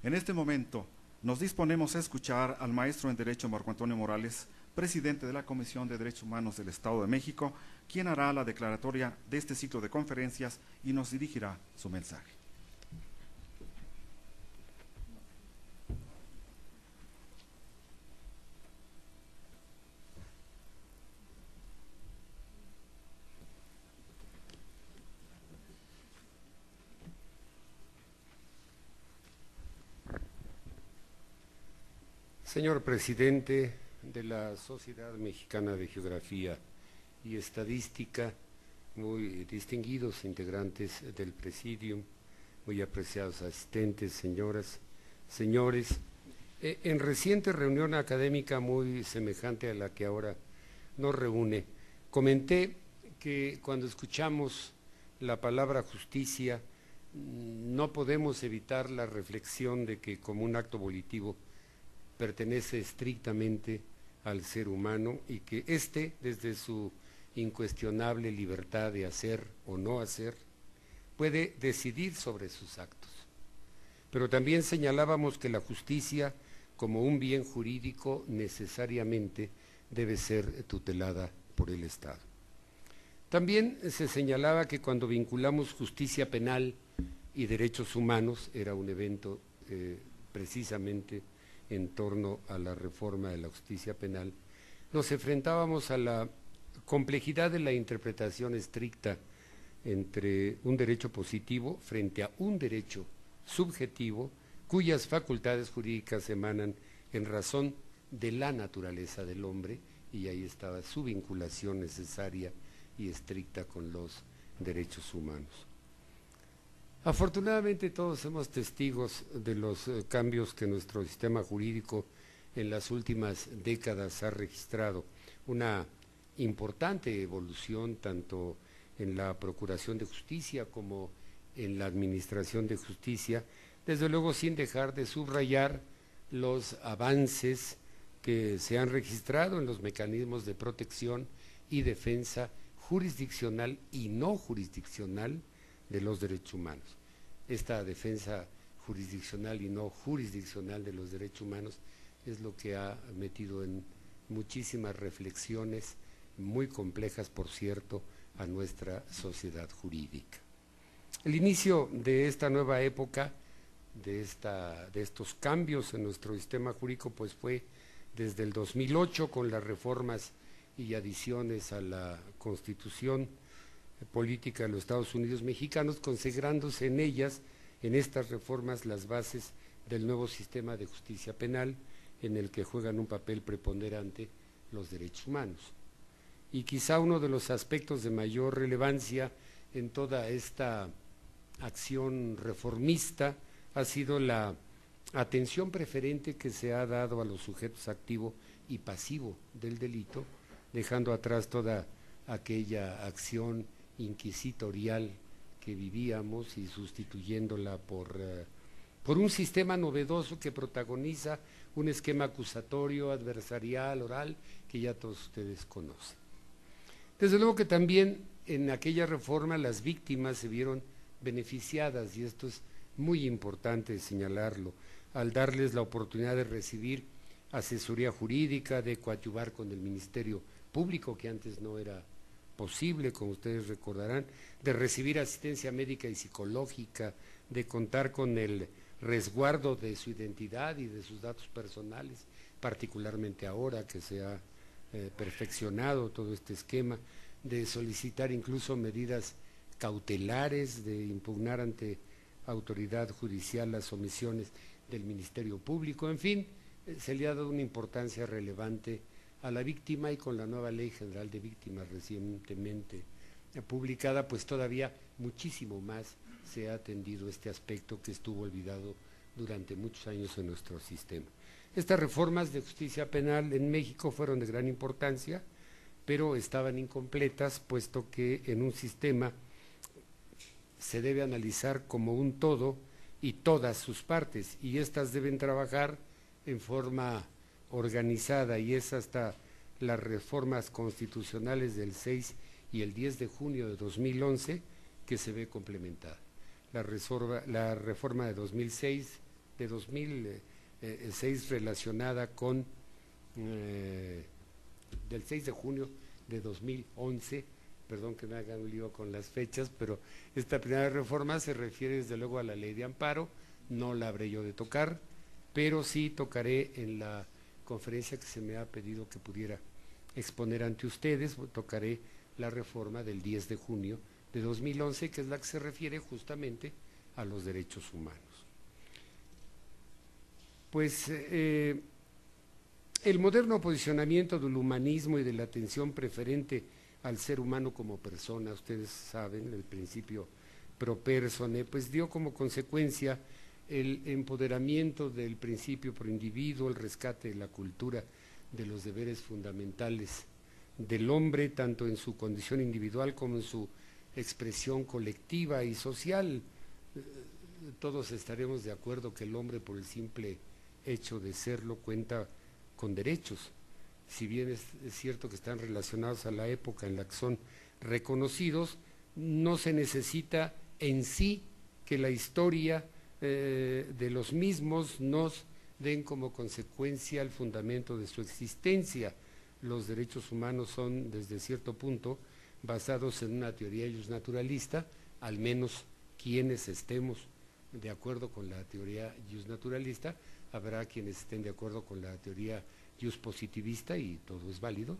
En este momento nos disponemos a escuchar al maestro en Derecho Marco Antonio Morales, presidente de la Comisión de Derechos Humanos del Estado de México, quien hará la declaratoria de este ciclo de conferencias y nos dirigirá su mensaje. Señor presidente de la Sociedad Mexicana de Geografía y Estadística, muy distinguidos integrantes del Presidium, muy apreciados asistentes, señoras, señores, en reciente reunión académica muy semejante a la que ahora nos reúne, comenté que cuando escuchamos la palabra justicia no podemos evitar la reflexión de que como un acto volitivo pertenece estrictamente al ser humano y que éste, desde su incuestionable libertad de hacer o no hacer, puede decidir sobre sus actos. Pero también señalábamos que la justicia, como un bien jurídico, necesariamente debe ser tutelada por el Estado. También se señalaba que cuando vinculamos justicia penal y derechos humanos, era un evento precisamente en torno a la reforma de la justicia penal, nos enfrentábamos a la complejidad de la interpretación estricta entre un derecho positivo frente a un derecho subjetivo cuyas facultades jurídicas emanan en razón de la naturaleza del hombre, y ahí estaba su vinculación necesaria y estricta con los derechos humanos. Afortunadamente todos somos testigos de los cambios que nuestro sistema jurídico en las últimas décadas ha registrado, una importante evolución tanto en la procuración de justicia como en la administración de justicia, desde luego sin dejar de subrayar los avances que se han registrado en los mecanismos de protección y defensa jurisdiccional y no jurisdiccional de los derechos humanos. Esta defensa jurisdiccional y no jurisdiccional de los derechos humanos es lo que ha metido en muchísimas reflexiones, muy complejas por cierto, a nuestra sociedad jurídica. El inicio de esta nueva época, de estos cambios en nuestro sistema jurídico, pues fue desde el 2008 con las reformas y adiciones a la Constitución política de los Estados Unidos mexicanos, consagrándose en ellas, en estas reformas, las bases del nuevo sistema de justicia penal, en el que juegan un papel preponderante los derechos humanos. Y quizá uno de los aspectos de mayor relevancia en toda esta acción reformista ha sido la atención preferente que se ha dado a los sujetos activo y pasivo del delito, dejando atrás toda aquella acción inquisitorial que vivíamos y sustituyéndola por un sistema novedoso que protagoniza un esquema acusatorio, adversarial, oral, que ya todos ustedes conocen. Desde luego que también en aquella reforma las víctimas se vieron beneficiadas, y esto es muy importante señalarlo, al darles la oportunidad de recibir asesoría jurídica, de coadyuvar con el Ministerio Público, que antes no era posible, como ustedes recordarán, de recibir asistencia médica y psicológica, de contar con el resguardo de su identidad y de sus datos personales, particularmente ahora que se ha perfeccionado todo este esquema, de solicitar incluso medidas cautelares, de impugnar ante autoridad judicial las omisiones del Ministerio Público, en fin, se le ha dado una importancia relevante a la víctima, y con la nueva Ley General de Víctimas recientemente publicada, pues todavía muchísimo más se ha atendido este aspecto que estuvo olvidado durante muchos años en nuestro sistema. Estas reformas de justicia penal en México fueron de gran importancia, pero estaban incompletas, puesto que en un sistema se debe analizar como un todo y todas sus partes, y estas deben trabajar en forma organizada, y es hasta las reformas constitucionales del 6 y el 10 de junio de 2011 que se ve complementada. La reforma de 2006 de 2006 relacionada con del 6 de junio de 2011, perdón que me haga un lío con las fechas, pero esta primera reforma se refiere desde luego a la ley de amparo, no la habré yo de tocar, pero sí tocaré en la conferencia que se me ha pedido que pudiera exponer ante ustedes, tocaré la reforma del 10 de junio de 2011, que es la que se refiere justamente a los derechos humanos. Pues el moderno posicionamiento del humanismo y de la atención preferente al ser humano como persona, ustedes saben, el principio pro persone, pues dio como consecuencia el empoderamiento del principio pro individuo, el rescate de la cultura de los deberes fundamentales del hombre, tanto en su condición individual como en su expresión colectiva y social. Todos estaremos de acuerdo que el hombre, por el simple hecho de serlo, cuenta con derechos. Si bien es cierto que están relacionados a la época en la que son reconocidos, no se necesita en sí que la historia de los mismos nos den como consecuencia el fundamento de su existencia. Los derechos humanos son, desde cierto punto, basados en una teoría justnaturalista, al menos quienes estemos de acuerdo con la teoría justnaturalista. Habrá quienes estén de acuerdo con la teoría justpositivista y todo es válido.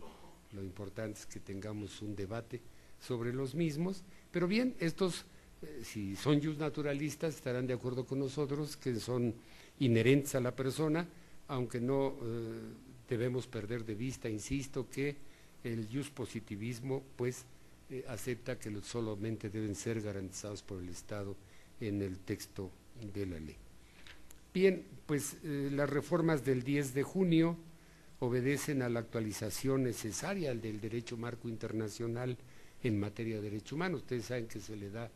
Lo importante es que tengamos un debate sobre los mismos, pero bien, estos si son justnaturalistas estarán de acuerdo con nosotros que son inherentes a la persona, aunque no debemos perder de vista, insisto, que el justpositivismo pues acepta que solamente deben ser garantizados por el Estado en el texto de la ley. Bien, pues las reformas del 10 de junio obedecen a la actualización necesaria del derecho marco internacional en materia de derechos humanos. Ustedes saben que se le da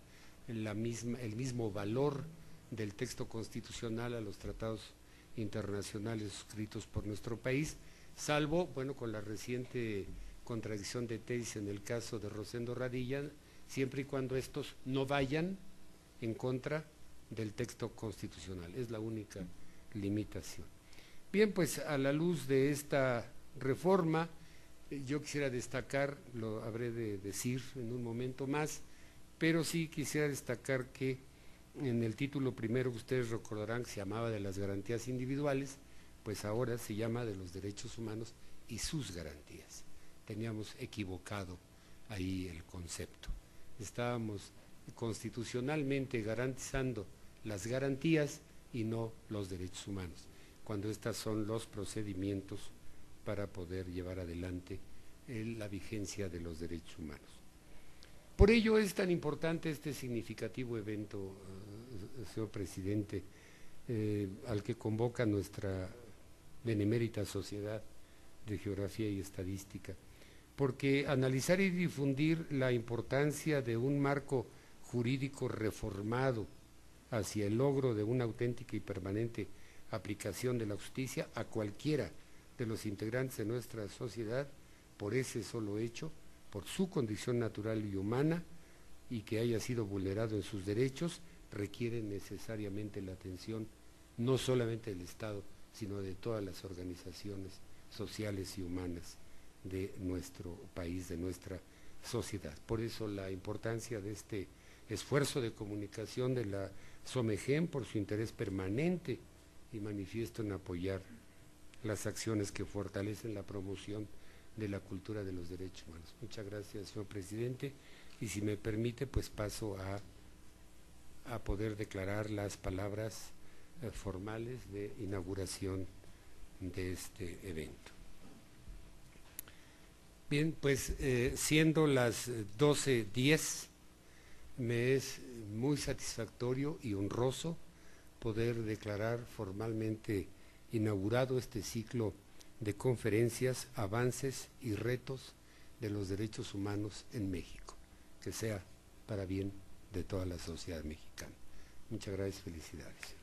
el mismo valor del texto constitucional a los tratados internacionales suscritos por nuestro país, salvo, bueno, con la reciente contradicción de tesis en el caso de Rosendo Radilla, siempre y cuando estos no vayan en contra del texto constitucional. Es la única limitación. Bien, pues a la luz de esta reforma, yo quisiera destacar, lo habré de decir en un momento más, pero sí quisiera destacar que en el título primero, que ustedes recordarán que se llamaba de las garantías individuales, pues ahora se llama de los derechos humanos y sus garantías. Teníamos equivocado ahí el concepto. Estábamos constitucionalmente garantizando las garantías y no los derechos humanos, cuando estos son los procedimientos para poder llevar adelante la vigencia de los derechos humanos. Por ello es tan importante este significativo evento, señor presidente, al que convoca nuestra benemérita Sociedad de Geografía y Estadística, porque analizar y difundir la importancia de un marco jurídico reformado hacia el logro de una auténtica y permanente aplicación de la justicia a cualquiera de los integrantes de nuestra sociedad, por ese solo hecho, por su condición natural y humana, y que haya sido vulnerado en sus derechos, requiere necesariamente la atención no solamente del Estado, sino de todas las organizaciones sociales y humanas de nuestro país, de nuestra sociedad. Por eso la importancia de este esfuerzo de comunicación de la SOMEGEM, por su interés permanente y manifiesto en apoyar las acciones que fortalecen la promoción de la cultura de los derechos humanos. Muchas gracias, señor presidente, y si me permite, pues paso a poder declarar las palabras formales de inauguración de este evento. Bien, pues siendo las 12:10, me es muy satisfactorio y honroso poder declarar formalmente inaugurado este ciclo de conferencias, avances y retos de los derechos humanos en México, que sea para bien de toda la sociedad mexicana. Muchas gracias, felicidades.